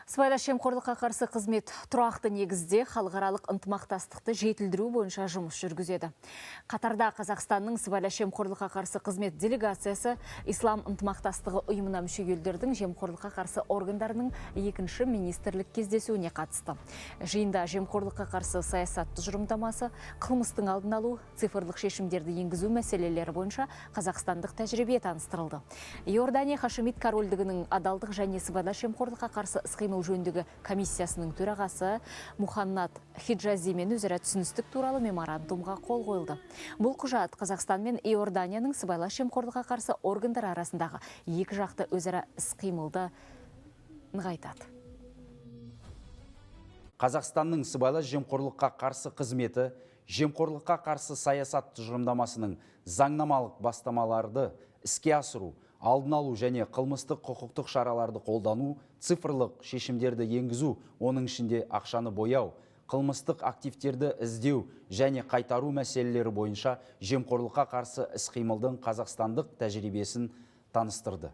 Сыбайлас жемқорлыққа қарсы қызмет тұрақты негізде халықаралық ынтымақтастықты жетілдіру бойынша жұмыс жүргізеді. Қатарда Қазақстанның сыбайлас жемқорлыққа қарсы қызмет делегациясы Ислам ынтымақтастығы ұйымына мүше елдердің жемқорлыққа қарсы органдарының екінші министрлік кездесуіне қатысты. Жиында жемқорлыққа қарсы саясат тұжырымдамасы, қылмыстың алдын алу, цифрлық шешімдерді енгізу мәселелері бойынша қазақстандық тәжірибе таныстырылды. Иордания Хашимит корольдігінің адалдық және сыбайлас жемқорлыққа қарсы іс-қимыл жөніндегі комиссиясының төрағасы Муханнад Хиджазимен өзара түсіністік туралы меморандумға қол қойылды. Бұл құжат Қазақстан мен Иорданияның сыбайлас жемқорлыққа қарсы органдар арасындағы екі жақты өзара іс-қимылды нығайтады. Қазақстанның сыбайлас жемқорлыққа қарсы қызметі жемқорлыққа қарсы саясат тұжырымдамасының заңнамалық бастамаларды іске асыру, алдын алу және қылмыстық құқықтық шараларды қолдану, цифрлық шешімдерді енгізу, оның ішінде ақшаны бояу, қылмыстық активтерді іздеу және қайтару мәселелері бойынша жемқорлыққа қарсы іс-қимылдың қазақстандық тәжірибесін таныстырды.